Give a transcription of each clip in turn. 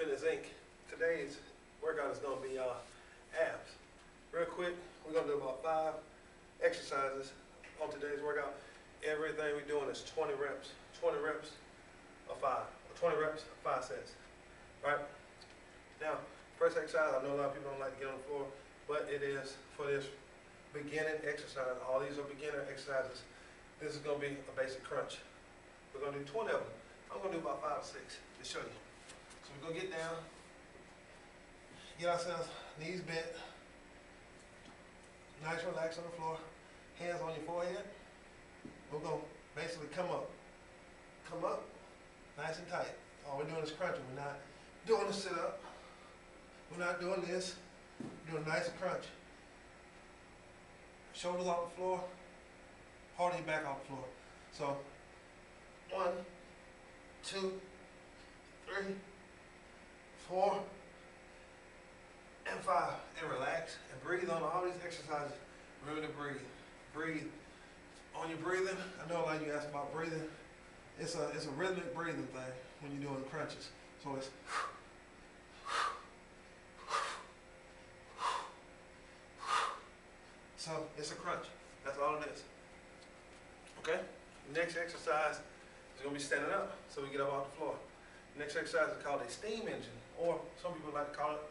Fitness Inc. Today's workout is going to be abs. Real quick, we're going to do about 5 exercises on today's workout. Everything we're doing is 20 reps. 20 reps of 5. Or 20 reps, 5 sets. Right? Now, first exercise, I know a lot of people don't like to get on the floor, but it is for this beginning exercise. All these are beginner exercises. This is going to be a basic crunch. We're going to do 20 of them. I'm going to do about 5 or 6 to show you. So we're going to get down, get ourselves knees bent, nice relax on the floor, hands on your forehead. We're going to basically come up, nice and tight. All we're doing is crunching. We're not doing a sit up. We're not doing this. We're doing a nice crunch. Shoulders off the floor, heart and your back off the floor. So 1, 2, 3, 4, and 5. And relax and breathe on all these exercises. Remember to breathe. Breathe. On your breathing, I know a lot of you ask about breathing. It's a rhythmic breathing thing when you're doing the crunches. So it's so it's a crunch. That's all it is. Okay? Next exercise is going to be standing up, so we get up off the floor. Next exercise is called a steam engine, or some people like to call it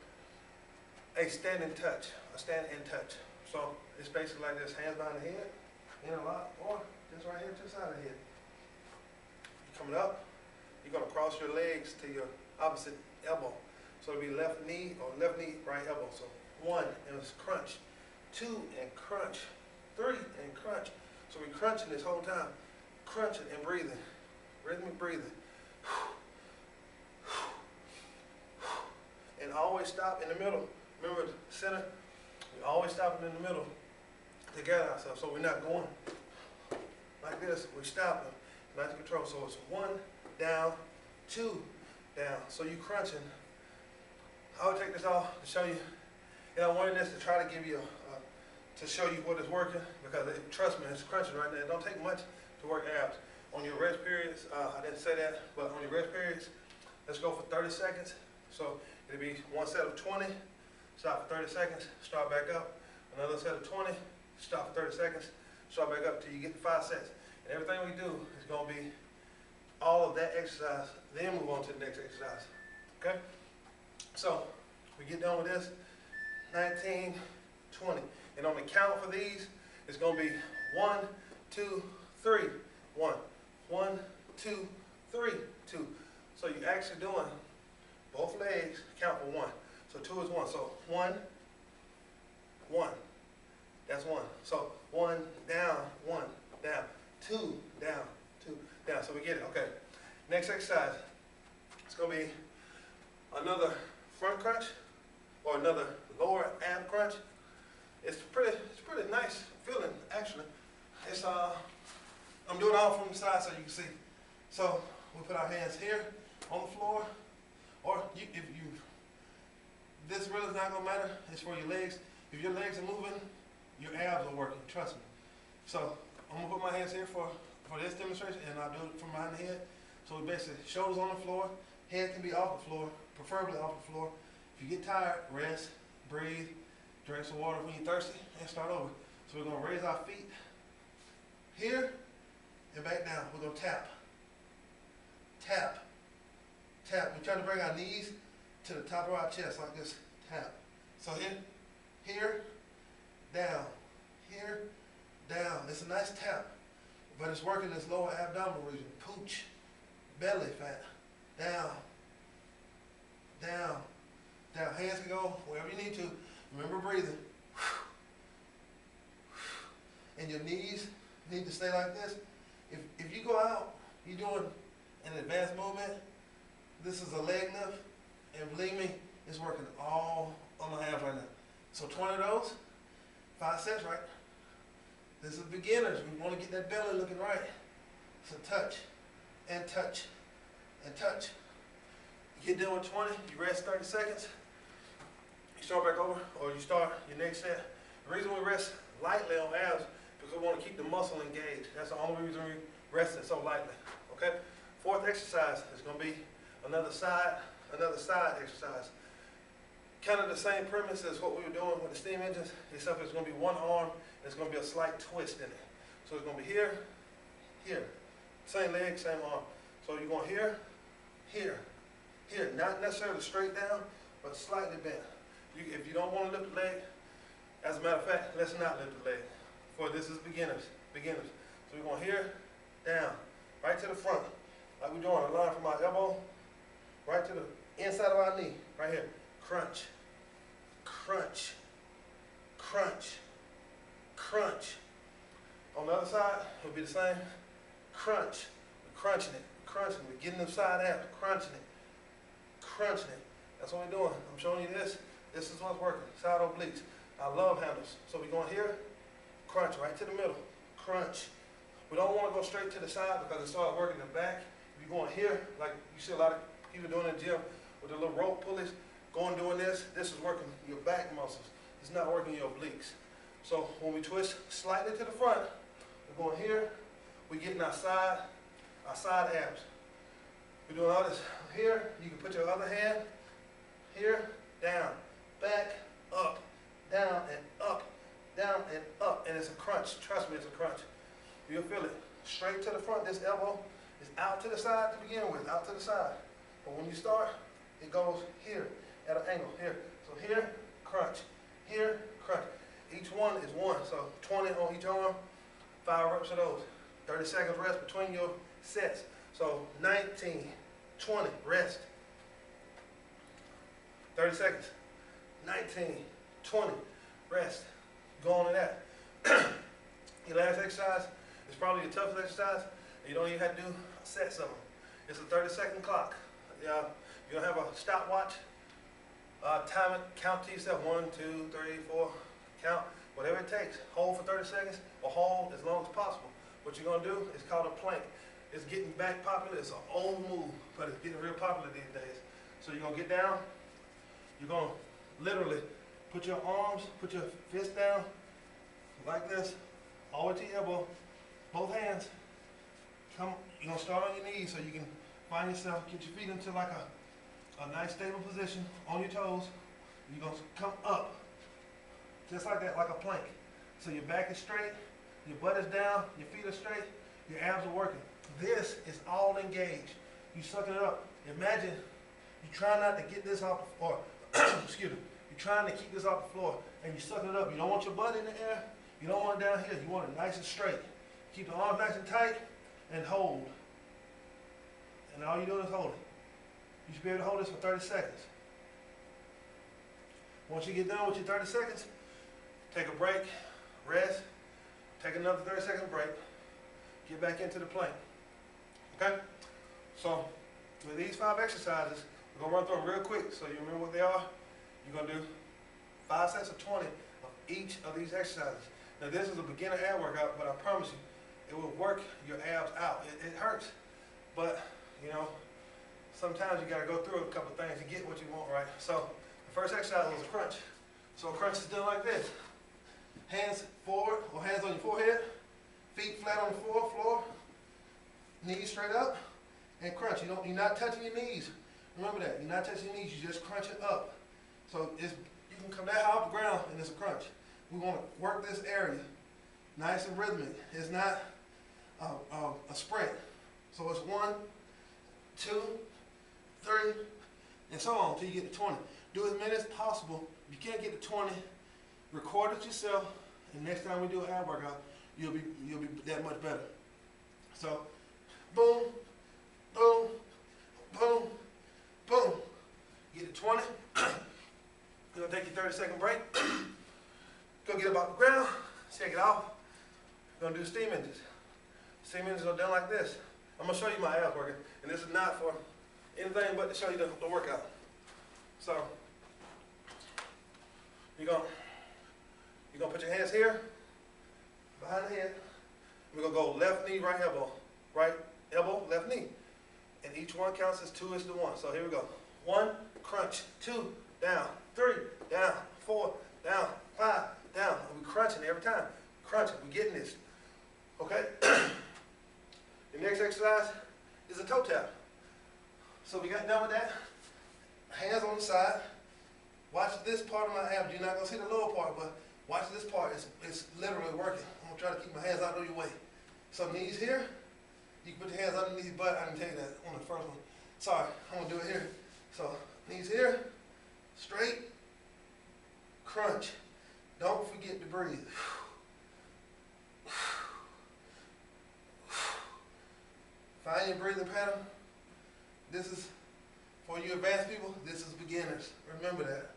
a standing touch, a stand and touch. So it's basically like this, hands behind the head, in a lock, or just right here to the side of the head. You're coming up, you're going to cross your legs to your opposite elbow. So it'll be left knee, right elbow. So 1, and it's crunch. 2, and crunch. 3, and crunch. So we're crunching this whole time. Crunching and breathing. Rhythmic breathing. And always stop in the middle. Remember the center? We always stop in the middle to gather ourselves. So we're not going like this. We're stopping. Nice control. So it's 1, down, 2, down. So you're crunching. I would take this off to show you. And I wanted this to try to give you to show you what is working, because trust me, it's crunching right now. It don't take much to work abs. On your rest periods, I didn't say that, but on your rest periods, let's go for 30 seconds. So it'll be one set of 20, stop for 30 seconds, start back up. Another set of 20, stop for 30 seconds, start back up till you get to 5 sets. And everything we do is going to be all of that exercise, then move on to the next exercise. Okay? So we get done with this, 19, 20. And on the count for these, it's going to be 1, 2, 3, 1. 1, 2, 3, 2. So you're actually doing both legs count for 1. So 2 is 1. So 1, 1. That's 1. So 1, down, 1, down. 2, down, 2, down. So we get it. Okay. Next exercise. It's going to be another front crunch or another lower ab crunch. It's pretty nice feeling, actually. It's I'm doing it all from the side so you can see. So we put our hands here on the floor, or this really is not gonna matter. It's for your legs. If your legs are moving, your abs are working. Trust me. So I'm gonna put my hands here for this demonstration, and I'll do it from behind the head. So we basically shoulders on the floor, head can be off the floor, preferably off the floor. If you get tired, rest, breathe. Drink some water when you're thirsty, and start over. So we're going to raise our feet here and back down. We're going to tap, tap, tap. We're trying to bring our knees to the top of our chest like this. Tap. So here, down, here, down. It's a nice tap, but it's working this lower abdominal region. Pooch, belly fat. Down, down, down. Hands can go wherever you need to. Remember breathing. And your knees need to stay like this. If you go out, you're doing an advanced movement, this is a leg lift, and believe me, it's working all on my abs right now. So 20 of those, 5 sets, right? This is beginners. We want to get that belly looking right. So touch, and touch, and touch. You get done with 20, you rest 30 seconds. You start back over, or you start your next set. The reason we rest lightly on abs because we want to keep the muscle engaged. That's the only reason we resting so lightly. Okay? 4th exercise is going to be another side another side exercise. Kind of the same premise as what we were doing with the steam engines, except it's going to be one arm, and it's going to be a slight twist in it. So it's going to be here, here. Same leg, same arm. So you're going here, here, here. Not necessarily straight down, but slightly bent. If you don't want to lift the leg, as a matter of fact, let's not lift the leg. For this is beginners. So we're going here, down, right to the front. Like we're doing a line from our elbow, right to the inside of our knee, right here. Crunch, crunch, crunch, crunch. On the other side, it'll be the same. Crunch, we're crunching it, we're getting them side abs, crunching it, crunching it. That's what we're doing. I'm showing you this. This is what's working, side obliques. I love handles. So we're going here, crunch right to the middle, crunch. We don't want to go straight to the side because it starts working the back. If you're going here, like you see a lot of people doing in the gym with the little rope pulleys, doing this is working your back muscles. It's not working your obliques. So when we twist slightly to the front, we're going here, we're getting our side abs. We're doing all this here. You can put your other hand here, down, back, up, down and up, down and up. And it's a crunch. Trust me, it's a crunch. You'll feel it. Straight to the front. This elbow is out to the side to begin with, out to the side. But when you start, it goes here at an angle, here. So here, crunch. Here, crunch. Each one is one. So 20 on each arm, 5 reps of those. 30 seconds rest between your sets. So 19, 20, rest. 30 seconds. 19, 20, rest. Go on to that. Your last exercise is probably your toughest exercise. You don't even have to do sets of them. It's a 30-second clock. You'll have a stopwatch. Time it, count to yourself. 1, 2, 3, 4, count. Whatever it takes. Hold for 30 seconds or hold as long as possible. What you're going to do is called a plank. It's getting back popular. It's an old move, but it's getting real popular these days. So you're going to get down. You're going to literally put your arms, put your fist down like this, all the way to your elbow, both hands. You're going to start on your knees so you can find yourself, get your feet into like a nice stable position on your toes. You're going to come up, just like that, like a plank. So your back is straight, your butt is down, your feet are straight, your abs are working. This is all engaged. You sucking it up. Imagine you try not to get this off the floor, excuse me, you're trying to keep this off the floor and you're sucking it up. You don't want your butt in the air, you don't want it down here, you want it nice and straight. Keep the arms nice and tight and hold. And all you're doing is hold it. You should be able to hold this for 30 seconds. Once you get done with your 30 seconds, take a break, rest, take another 30-second break, get back into the plank. Okay? So, with these 5 exercises, we're going to run through them real quick so you remember what they are. You're going to do 5 sets of 20 of each of these exercises. Now, this is a beginner ab workout, but I promise you, it will work your abs out. It hurts, but, you know, sometimes you got to go through a couple things to get what you want, right? So, the first exercise was a crunch. So, a crunch is done like this. Hands forward, or hands on your forehead, feet flat on the floor, knees straight up, and crunch. You're not touching your knees. Remember that. You're not touching your knees, you just crunch it up. So you can come that high off the ground and it's a crunch. We want to work this area nice and rhythmic. It's not a sprint. So it's 1, 2, 3, and so on until you get to 20. Do as many as possible. If you can't get to 20, record it yourself, and next time we do an ab workout, you'll be that much better. So, boom, boom, boom, boom. Get to 20. You're gonna take your 30-second break. Go get up off the ground, shake it off. You're gonna do steam engines. Steam engines are done like this. I'm gonna show you my abs working, and this is not for anything but to show you the workout. So, you're gonna put your hands here, behind the head. We're gonna go left knee, right elbow, left knee. And each one counts as 2 is to 1. So here we go. 1, crunch, 2, down, 3, down, 4, down, 5, down. And we're crunching every time. Crunching, we're getting this. Okay? The next exercise is a toe tap. So we got done with that. hands on the side. Watch this part of my abs. You're not gonna see the lower part, but watch this part. It's literally working. I'm gonna try to keep my hands out of your way. So knees here. You can put your hands underneath your butt. I didn't tell you that on the first one. Sorry, I'm gonna do it here. So knees here, straight, crunch. Don't forget to breathe. Find your breathing pattern. This is for you advanced people. This is beginners. Remember that.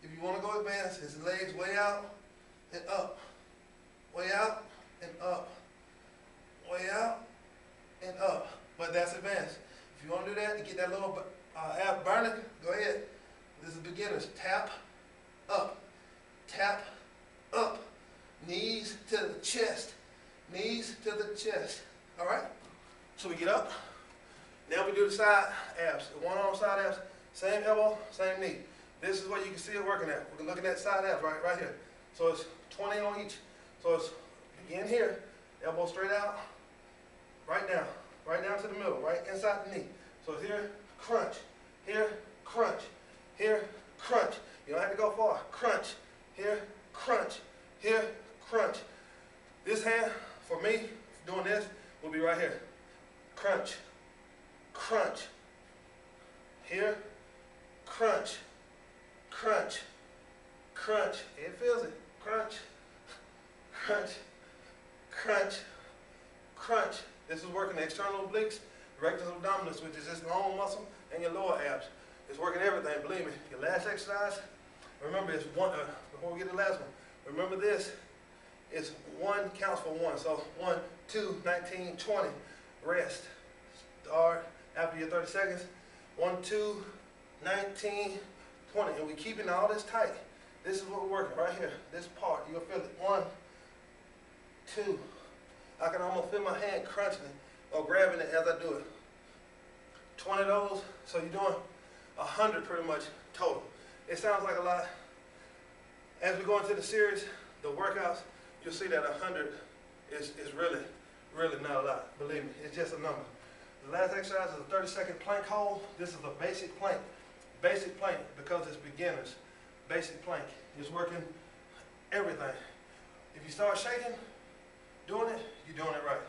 If you want to go advanced, it's legs way out and up, way out and up, way out and up. But that's advanced. If you want to do that and get that little ab burning, go ahead. This is beginners. Tap up, knees to the chest, knees to the chest. All right. So we get up. Now we do the side abs. The one arm side abs. Same elbow, same knee. This is what you can see it working at. We're looking at side abs right here. So it's 20 on each. So it's begin here, elbow straight out, right down to the middle, right inside the knee. So it's here, crunch, here, crunch, here, crunch. You don't have to go far. Crunch, here, crunch, here, crunch. This hand, for me, doing this, will be right here. Crunch, crunch, here, crunch, crunch, crunch. It feels it. Crunch, crunch, crunch, crunch. This is working the external obliques, rectus abdominis, which is this long muscle, and your lower abs. It's working everything, believe me. Your last exercise, remember it's one, before we get to the last one, remember this, it's one counts for one. So 1, 2, 19, 20, rest. Start after your 30 seconds. 1, 2, 19, 20. And we're keeping all this tight. This is what we're working right here. This part, you'll feel it. 1, 2. I can almost feel my hand crunching it or grabbing it as I do it. 20 of those, so you're doing 100 pretty much total. It sounds like a lot. As we go into the series, the workouts, you'll see that 100 is really, really not a lot. Believe me, it's just a number. The last exercise is a 30-second plank hold. This is a basic plank. Basic plank, because it's beginners. Basic plank. It's working everything. If you start shaking, doing it, you're doing it right.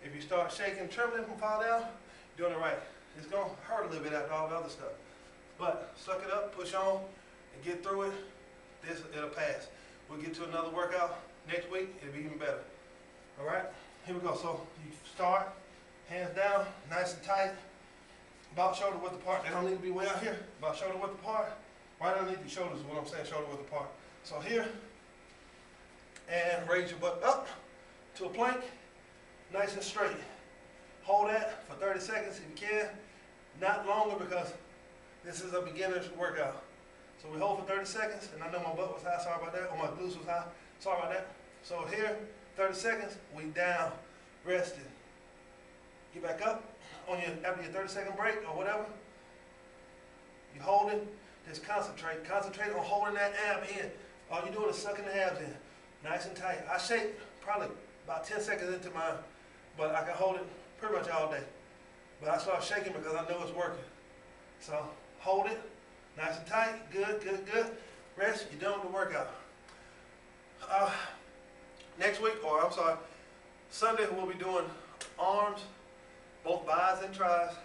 If you start shaking, trembling and fall down, you're doing it right. It's going to hurt a little bit after all the other stuff. But suck it up, push on, and get through it. It'll pass. We'll get to another workout next week. It'll be even better. All right? Here we go. So you start, hands down, nice and tight. About shoulder width apart. They don't need to be way out here. About shoulder width apart. Right underneath your shoulders is what I'm saying, shoulder width apart. So here, and raise your butt up to a plank, nice and straight. Hold that for 30 seconds if you can. Not longer, because this is a beginner's workout. So we hold for 30 seconds, and I know my butt was high, sorry about that, or my glutes was high, sorry about that. So here, 30 seconds, we down, resting. Get back up on after your 30-second break or whatever. You hold it, just concentrate. Concentrate on holding that ab in. All you're doing is sucking the abs in, nice and tight. I shake probably about 10 seconds into mine, but I can hold it pretty much all day. But I start shaking because I know it's working. So hold it, nice and tight, good, good, good. Rest, you're done with the workout. Next week, or I'm sorry, Sunday we'll be doing arms, both bis and tris,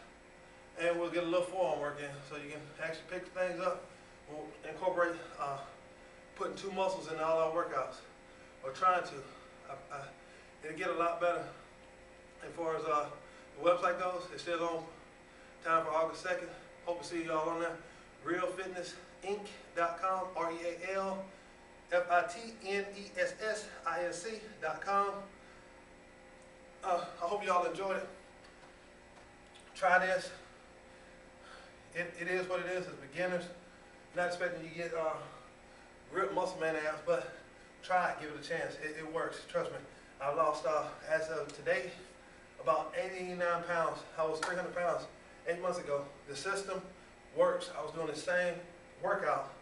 and we'll get a little forearm work in so you can actually pick things up. We'll incorporate putting 2 muscles in all our workouts, or trying to. It'll get a lot better. As far as the website goes, it's still on time for August 2nd. Hope to see y'all on there. realfitnessinc.com, realfitnessinc.com. I hope y'all enjoyed it. Try this. It is what it is. It's beginners. Not expecting you to get ripped muscle man abs, but try it. Give it a chance. It works. Trust me. I lost, as of today, about 89 pounds. I was 300 pounds 8 months ago. The system works. I was doing the same workout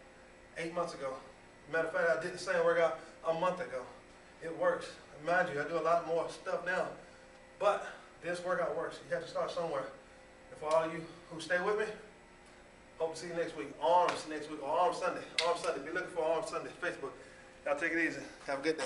8 months ago. Matter of fact, I did the same workout a month ago. It works. Mind you, I do a lot more stuff now, but this workout works. You have to start somewhere. And for all of you who stay with me, Hope to see you next week. Arms next week, or Arms Sunday. Arms Sunday. Be looking for Arms Sunday. Facebook. Y'all take it easy. Have a good day.